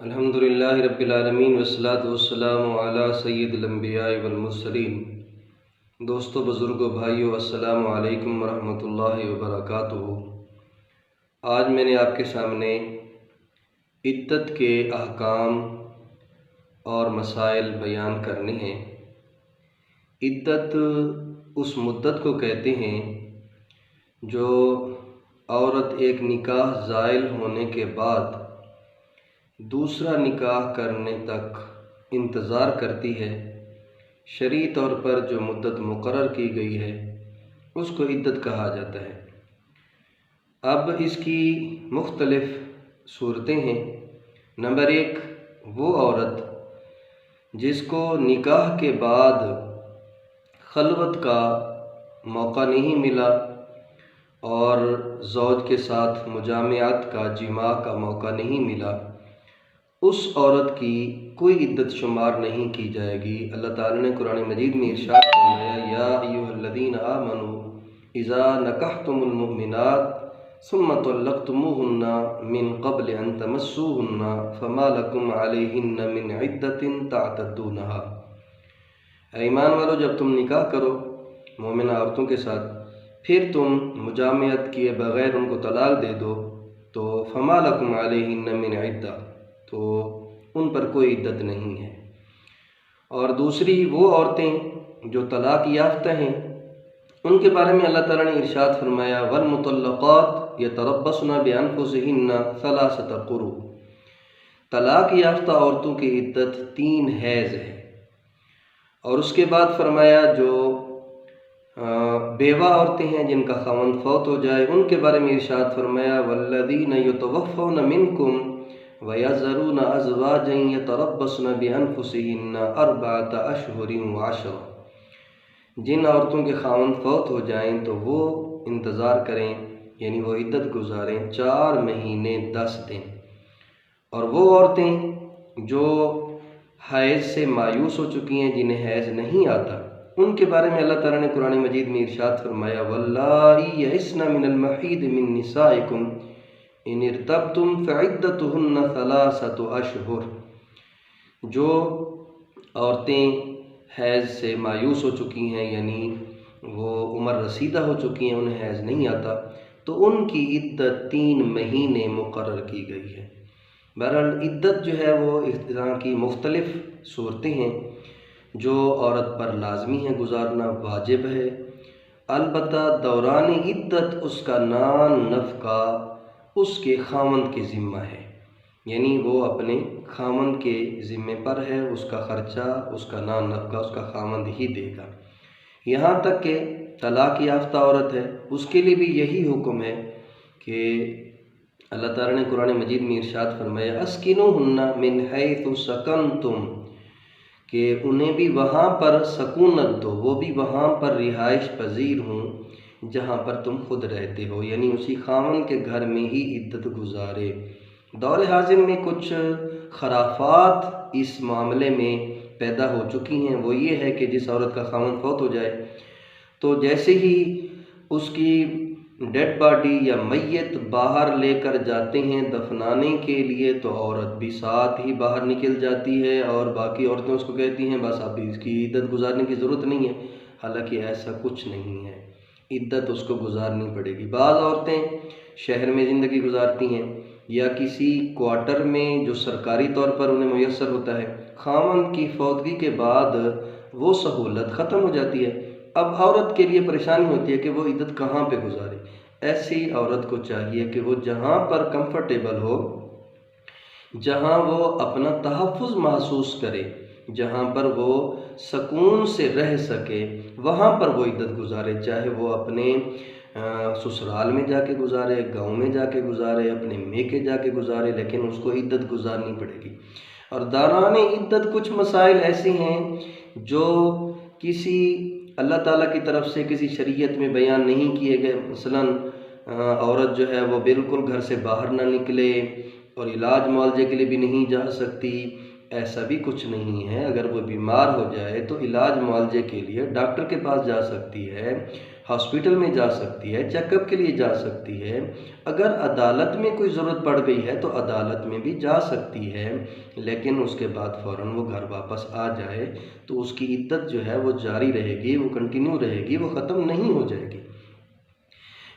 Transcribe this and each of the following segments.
الحمدللہ رب العالمین والصلاة والسلام علی سید الانبیاء والمرسلین۔ دوستو، بزرگوں، بھائیو، السلام علیکم ورحمۃ اللہ وبرکاتہ۔ آج میں نے آپ کے سامنے عدت کے احکام اور مسائل بیان کرنے ہیں۔ عدت اس مدت کو کہتے ہیں جو عورت ایک نکاح زائل ہونے کے بعد دوسرا نکاح کرنے تک انتظار کرتی ہے۔ شرعی طور پر جو مدت مقرر کی گئی ہے اس کو عدت کہا جاتا ہے۔ اب اس کی مختلف صورتیں ہیں۔ نمبر 1، وہ عورت جس کو نکاح کے بعد خلوت کا موقع نہیں ملا اور زوج کے ساتھ مجامعات کا، جماع کا موقع نہیں ملا، اس عورت کی کوئی عدت شمار نہیں کی جائے گی۔ اللہ تعالیٰ نے قرآن مجید میں ارشاد فرمایا، یا ایھا الذین آمنوا اذا نکحتم المؤمنات ثم طلقتموہن من قبل ان تمسوہن فما لکم علیہن من عدت تعتدونہا۔ اے ایمان والو، جب تم نکاح کرو مومنہ عورتوں کے ساتھ، پھر تم مجامعت کیے بغیر ان کو طلاق دے دو تو فما لکم علیہن من عدہ، تو ان پر کوئی عدت نہیں ہے۔ اور دوسری وہ عورتیں جو طلاق یافتہ ہیں، ان کے بارے میں اللہ تعالیٰ نے ارشاد فرمایا، والمطلقات یتربصن بانفسہن ثلاثۃ قروء۔ طلاق یافتہ عورتوں کی عدت 3 حیض ہے۔ اور اس کے بعد فرمایا جو بیوہ عورتیں ہیں جن کا خاوند فوت ہو جائے، ان کے بارے میں ارشاد فرمایا، والذین یتوفون منکم وَيَذَرُونَ أَزْوَاجًا يَتَرَبَّصْنَ بِأَنفُسِهِنَّ أَرْبَعَةَ أَشْهُرٍ وَعَشْرًا۔ جن عورتوں کے خاوند فوت ہو جائیں تو وہ انتظار کریں، یعنی وہ عدت گزاریں 4 مہینے 10 دن۔ اور وہ عورتیں جو حیض سے مایوس ہو چکی ہیں، جنہیں حیض نہیں آتا، ان کے بارے میں اللہ تعالیٰ نے قرآن مجید میں ارشاد فرمایا، وَاللَّائِي يَئِسْنَ مِنَ الْمَحِيضِ مِن نِّسَائِكُمْ ان ارتبتم فعدتہن 3 اشہر۔ جو عورتیں حیض سے مایوس ہو چکی ہیں، یعنی وہ عمر رسیدہ ہو چکی ہیں، انہیں حیض نہیں آتا، تو ان کی عدت 3 مہینے مقرر کی گئی ہے۔ بہرحال عدت جو ہے وہ اس طرح کی مختلف صورتیں ہیں جو عورت پر لازمی ہے گزارنا، واجب ہے۔ البتہ دوران عدت اس کا نان نفقہ اس کے خاوند کے ذمہ ہے، یعنی وہ اپنے خاوند کے ذمے پر ہے، اس کا خرچہ، اس کا نان نفقہ اس کا خاوند ہی دے گا۔ یہاں تک کہ طلاق یافتہ عورت ہے، اس کے لیے بھی یہی حکم ہے کہ اللہ تعالیٰ نے قرآن مجید میں ارشاد فرمایا، اسکنوہن من حیث سکنتم، کہ انہیں بھی وہاں پر سکونت دو، وہ بھی وہاں پر رہائش پذیر ہوں جہاں پر تم خود رہتے ہو، یعنی اسی خاوند کے گھر میں ہی عدت گزارے۔ دور حاضر میں کچھ خرافات اس معاملے میں پیدا ہو چکی ہیں۔ وہ یہ ہے کہ جس عورت کا خاوند فوت ہو جائے تو جیسے ہی اس کی ڈیڈ باڈی یا میت باہر لے کر جاتے ہیں دفنانے کے لیے، تو عورت بھی ساتھ ہی باہر نکل جاتی ہے اور باقی عورتیں اس کو کہتی ہیں بس اب اس کی عدت گزارنے کی ضرورت نہیں ہے، حالانکہ ایسا کچھ نہیں ہے، عدت اس کو گزارنی پڑے گی۔ بعض عورتیں شہر میں زندگی گزارتی ہیں یا کسی کوارٹر میں جو سرکاری طور پر انہیں میسر ہوتا ہے، خاوند کی فوتگی کے بعد وہ سہولت ختم ہو جاتی ہے۔ اب عورت کے لیے پریشانی ہوتی ہے کہ وہ عدت کہاں پہ گزارے۔ ایسی عورت کو چاہیے کہ وہ جہاں پر کمفرٹیبل ہو، جہاں وہ اپنا تحفظ محسوس کرے، جہاں پر وہ سکون سے رہ سکے، وہاں پر وہ عدت گزارے، چاہے وہ اپنے سسرال میں جا کے گزارے، گاؤں میں جا کے گزارے، اپنے میکے جا کے گزارے، لیکن اس کو عدت گزارنی پڑے گی۔ اور دوران عدت کچھ مسائل ایسے ہیں جو کسی اللہ تعالیٰ کی طرف سے کسی شریعت میں بیان نہیں کیے گئے۔ مثلاً عورت جو ہے وہ بالکل گھر سے باہر نہ نکلے اور علاج معالجے کے لیے بھی نہیں جا سکتی، ایسا بھی کچھ نہیں ہے۔ اگر وہ بیمار ہو جائے تو علاج معالجے کے لیے ڈاکٹر کے پاس جا سکتی ہے، ہاسپٹل میں جا سکتی ہے، چیک اپ کے لیے جا سکتی ہے، اگر عدالت میں کوئی ضرورت پڑ گئی ہے تو عدالت میں بھی جا سکتی ہے، لیکن اس کے بعد فوراً وہ گھر واپس آ جائے تو اس کی عدت جو ہے وہ جاری رہے گی، وہ کنٹینیو رہے گی، وہ ختم نہیں ہو جائے گی۔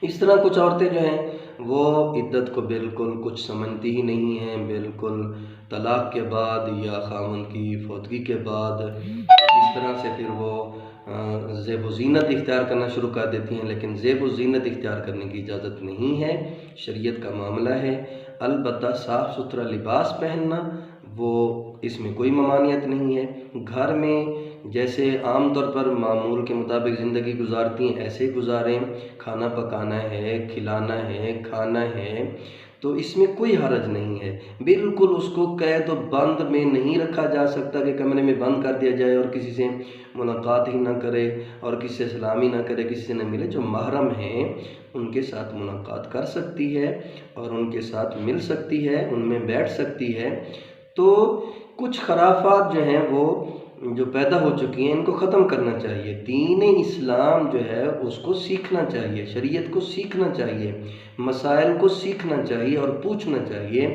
اس طرح کچھ عورتیں جو ہیں وہ عدت کو بالکل کچھ سمجھتی ہی نہیں ہیں، بالکل طلاق کے بعد یا خاوند کی فوتگی کے بعد اس طرح سے پھر وہ زیب و زینت اختیار کرنا شروع کر دیتی ہیں، لیکن زیب و زینت اختیار کرنے کی اجازت نہیں ہے، شریعت کا معاملہ ہے۔ البتہ صاف ستھرا لباس پہننا وہ اس میں کوئی ممانعت نہیں ہے، گھر میں جیسے عام طور پر معمول کے مطابق زندگی گزارتی ہیں ایسے گزاریں، کھانا پکانا ہے، کھلانا ہے، کھانا ہے، تو اس میں کوئی حرج نہیں ہے۔ بالکل اس کو قید و بند میں نہیں رکھا جا سکتا کہ کمرے میں بند کر دیا جائے اور کسی سے ملاقات ہی نہ کرے اور کسی سے سلامی نہ کرے، کسی سے نہ ملے۔ جو محرم ہیں ان کے ساتھ ملاقات کر سکتی ہے اور ان کے ساتھ مل سکتی ہے، ان میں بیٹھ سکتی ہے۔ تو کچھ خرافات جو ہیں وہ جو پیدا ہو چکی ہیں ان کو ختم کرنا چاہیے، دین اسلام جو ہے اس کو سیکھنا چاہیے، شریعت کو سیکھنا چاہیے، مسائل کو سیکھنا چاہیے اور پوچھنا چاہیے۔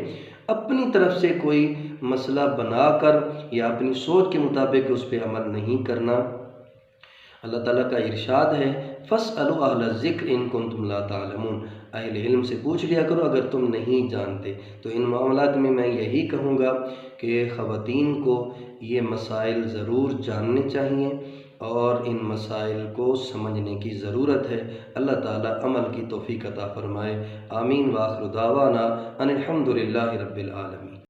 اپنی طرف سے کوئی مسئلہ بنا کر یا اپنی سوچ کے مطابق اس پہ عمل نہیں کرنا۔ اللہ تعالیٰ کا ارشاد ہے فَاسْأَلُوا أَهْلَ الذِّكْرِ إِن كُنتُمْ لَا تَعْلَمُونَ، اہل علم سے پوچھ لیا کرو اگر تم نہیں جانتے۔ تو ان معاملات میں یہی کہوں گا کہ خواتین کو یہ مسائل ضرور جاننے چاہیے اور ان مسائل کو سمجھنے کی ضرورت ہے۔ اللہ تعالیٰ عمل کی توفیق عطا فرمائے۔ آمین۔ وآخر دعوانا ان الحمد للہ رب العالمین۔